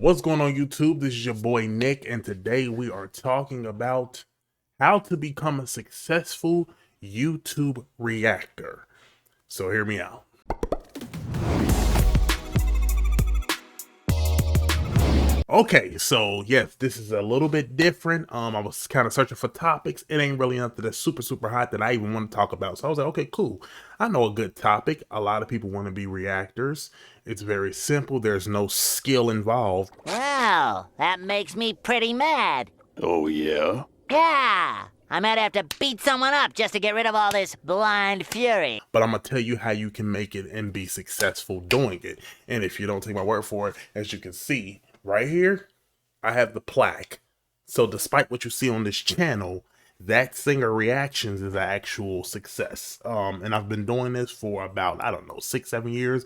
What's going on YouTube? This is your boy Nick, and today we are talking about how to become a successful YouTube reactor. So hear me out. Okay, so yes, this is a little bit different. I was kind of searching for topics. It ain't really nothing that's super hot that I even want to talk about. So I was like, okay, cool. I know a good topic. A lot of people want to be reactors. It's very simple. There's no skill involved. Well, that makes me pretty mad. Oh, yeah? Yeah, I might have to beat someone up just to get rid of all this blind fury. But I'm gonna tell you how you can make it and be successful doing it. And if you don't take my word for it, as you can see right here, I have the plaque. So despite what you see on this channel, ThatSingerReactions is an actual success. And I've been doing this for about, I don't know, 6-7 years.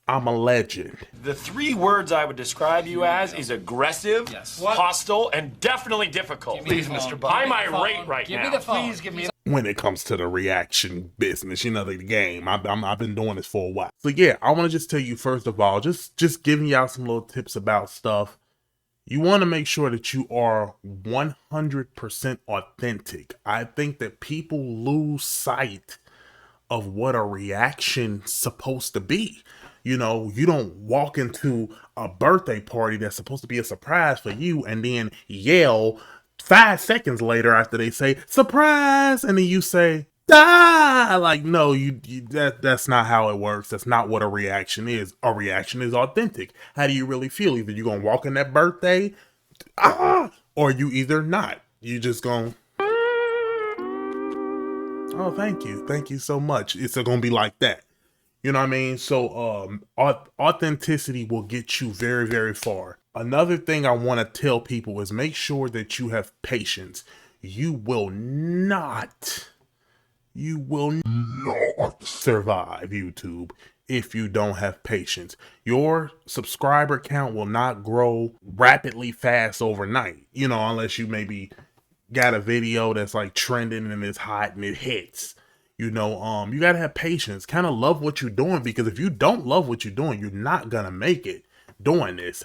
I'm a legend. The 3 words I would describe you as is aggressive, hostile, and definitely difficult. Please, Mr. Buck. I'm irate right now. Give me the phone. Please give me the When it comes to the reaction business, you know, the game, I've been doing this for a while. So yeah, I want to just tell you first of all, just giving y'all some little tips about stuff. You want to make sure that you are 100% authentic. I think that people lose sight of what a reaction's supposed to be. You know, you don't walk into a birthday party that's supposed to be a surprise for you and then yell 5 seconds later after they say surprise, and then you say ah, like no, that's not how it works. That's not what a reaction is. A reaction is authentic. How do you really feel? Either you gonna walk in that birthday or you either not. You just gonna, oh, thank you so much. It's gonna be like that. You know what I mean? So authenticity will get you very far. Another thing I want to tell people is make sure that you have patience. You will not survive YouTube if you don't have patience. Your subscriber count will not grow rapidly fast overnight, you know, unless you maybe got a video that's like trending and it's hot and it hits. You know, you gotta have patience, kind of love what you're doing, because if you don't love what you're doing, you're not gonna make it doing this.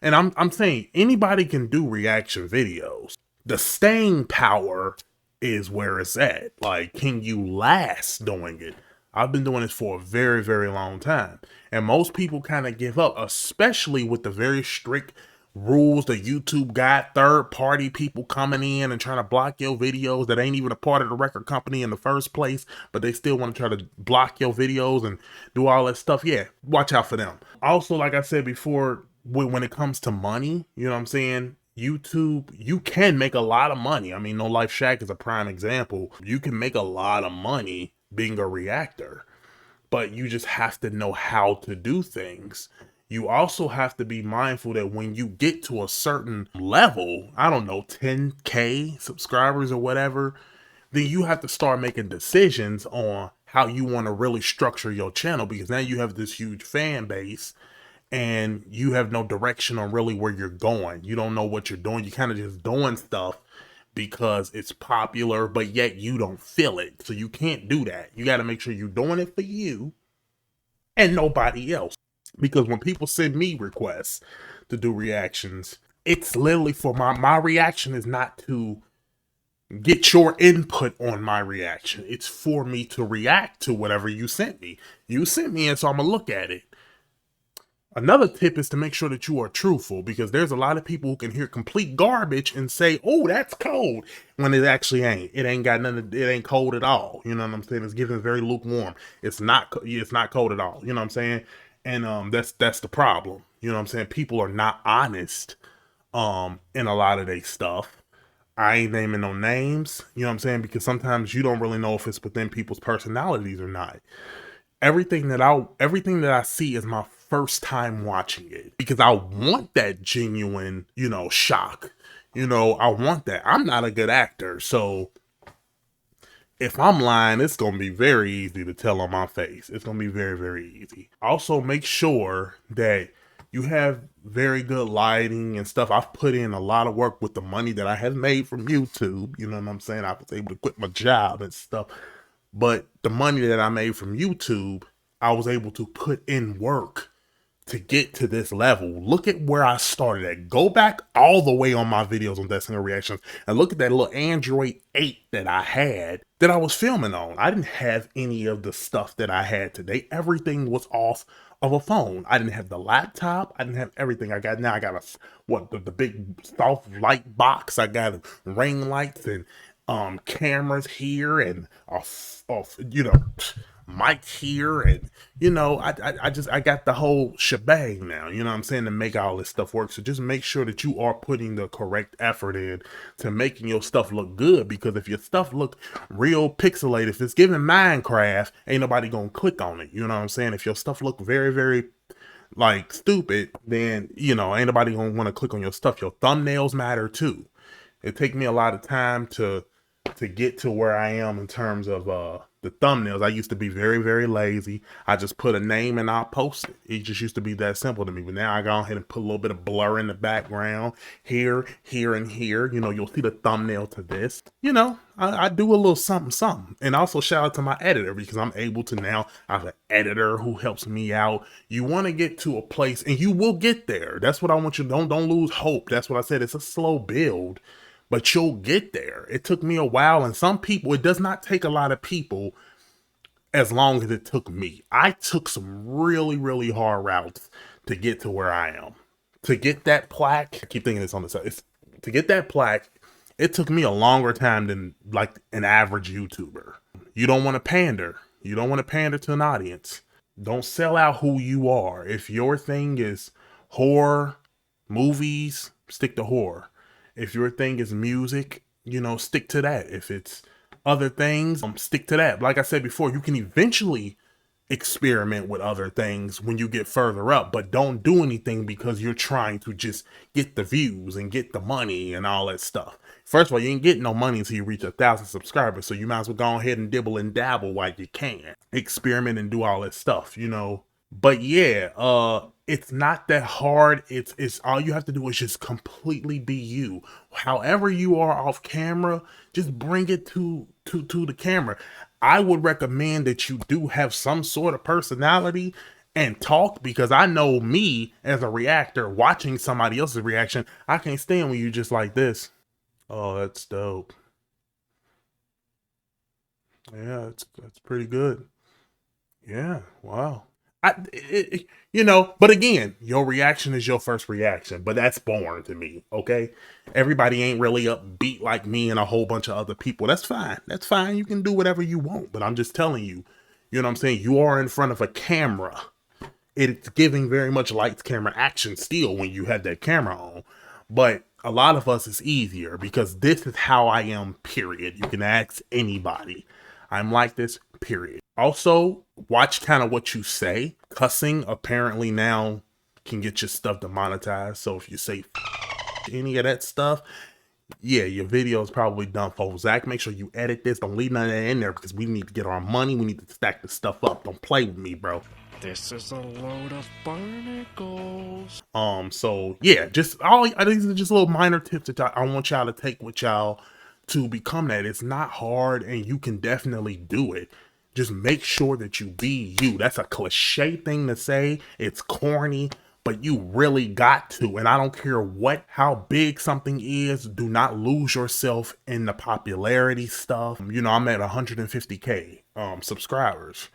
And I'm saying anybody can do reaction videos. The staying power is where it's at. Like, can you last doing it? I've been doing this for a very long time, and most people kind of give up, especially with the very strict rules that YouTube got, third-party people coming in and trying to block your videos that ain't even a part of the record company in the first place, but they still want to try to block your videos and do all that stuff. Yeah, watch out for them. Also, like I said before, when it comes to money, you know what I'm saying? YouTube, you can make a lot of money. I mean, No Life Shack is a prime example. You can make a lot of money being a reactor, but you just have to know how to do things. You also have to be mindful that when you get to a certain level, I don't know, 10K subscribers or whatever, then you have to start making decisions on how you want to really structure your channel, because now you have this huge fan base and you have no direction on really where you're going. You don't know what you're doing. You're kind of just doing stuff because it's popular, but yet you don't feel it. So you can't do that. You got to make sure you're doing it for you and nobody else. Because when people send me requests to do reactions, it's literally for my reaction is not to get your input on my reaction. It's for me to react to whatever you sent me. You sent me, and so I'm gonna look at it. Another tip is to make sure that you are truthful, because there's a lot of people who can hear complete garbage and say, oh, that's cold, when it actually ain't. It ain't got nothing, it ain't cold at all. You know what I'm saying? It's given very lukewarm. It's not cold at all. You know what I'm saying? And that's the problem. You know what I'm saying? People are not honest in a lot of their stuff. I ain't naming no names, you know what I'm saying? Because sometimes you don't really know if it's within people's personalities or not. Everything that I see is my first time watching it, because I want that genuine, you know, shock. You know, I want that. I'm not a good actor, so if I'm lying, it's going to be very easy to tell on my face. It's going to be very easy. Also, make sure that you have very good lighting and stuff. I've put in a lot of work with the money that I have made from YouTube. You know what I'm saying? I was able to quit my job and stuff. But the money that I made from YouTube, I was able to put in work to get to this level. Look at where I started at. Go back all the way on my videos on ThatSingerReactions and look at that little Android 8 that I had that I was filming on. I didn't have any of the stuff that I had today. Everything was off of a phone. I didn't have the laptop. I didn't have everything I got now. I got the big soft light box. I got ring lights and cameras here and mic here, and I got the whole shebang now, you know what I'm saying, to make all this stuff work. So just make sure that you are putting the correct effort in to making your stuff look good, because if your stuff look real pixelated, if it's giving Minecraft, ain't nobody gonna click on it, you know what I'm saying. If your stuff look very, very like stupid, then ain't nobody gonna want to click on your stuff. Your thumbnails matter too. It takes me a lot of time to get to where I am in terms of the thumbnails. I used to be very, very lazy. I just put a name and I'll post it. It just used to be that simple to me. But now I go ahead and put a little bit of blur in the background here, here, and here. You'll see the thumbnail to this. I do a little something. And also shout out to my editor, because I'm able to now have an editor who helps me out. You want to get to a place, and you will get there. That's what I want you to don't lose hope. That's what I said. It's a slow build, but you'll get there. It took me a while, and some people, it does not take a lot of people as long as it took me. I took some really, really hard routes to get to where I am. To get that plaque, I keep thinking this on the side, to get that plaque, it took me a longer time than like an average YouTuber. You don't want to pander. You don't want to pander to an audience. Don't sell out who you are. If your thing is horror, movies, stick to horror. If your thing is music, stick to that. If it's other things, stick to that. Like I said before, you can eventually experiment with other things when you get further up, but don't do anything because you're trying to just get the views and get the money and all that stuff. First of all, you ain't getting no money until you reach 1,000 subscribers, so you might as well go ahead and dibble and dabble while you can. Experiment and do all that stuff, But yeah, it's not that hard. It's all you have to do is just completely be you. However you are off camera, just bring it to the camera. I would recommend that you do have some sort of personality and talk, because I know me as a reactor watching somebody else's reaction, I can't stand when you just like this. Oh, that's dope. Yeah, that's pretty good. Yeah, wow. But again, your reaction is your first reaction, but that's boring to me, okay? Everybody ain't really upbeat like me and a whole bunch of other people. That's fine. That's fine. You can do whatever you want, but I'm just telling you, you know what I'm saying? You are in front of a camera. It's giving very much lights, camera, action still when you have that camera on, but a lot of us is easier because this is how I am, period. You can ask anybody. I'm like this, period. Also, watch kind of what you say. Cussing apparently now can get your stuff demonetized. So if you say any of that stuff, yeah, your video is probably done for. Zach, make sure you edit this. Don't leave none of that in there, because we need to get our money. We need to stack the stuff up. Don't play with me, bro. This is a load of barnacles. So yeah, these are just little minor tips that I want y'all to take with y'all to become that. It's not hard, and you can definitely do it. Just make sure that you be you. That's a cliche thing to say. It's corny, but you really got to. And I don't care how big something is. Do not lose yourself in the popularity stuff. I'm at 150K subscribers.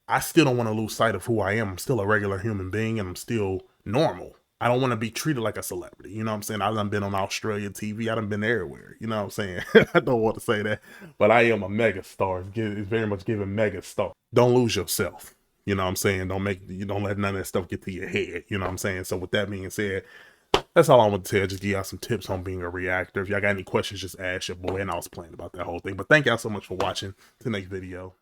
I still don't want to lose sight of who I am. I'm still a regular human being, and I'm still normal. I don't want to be treated like a celebrity. You know what I'm saying? I done been on Australia TV. I done been everywhere. You know what I'm saying? I don't want to say that, but I am a mega star. It's very much giving mega star. Don't lose yourself. You know what I'm saying? Don't let none of that stuff get to your head. You know what I'm saying? So with that being said, that's all I want to tell. Just give y'all some tips on being a reactor. If y'all got any questions, just ask your boy. And I was playing about that whole thing. But thank y'all so much for watching. To the next video.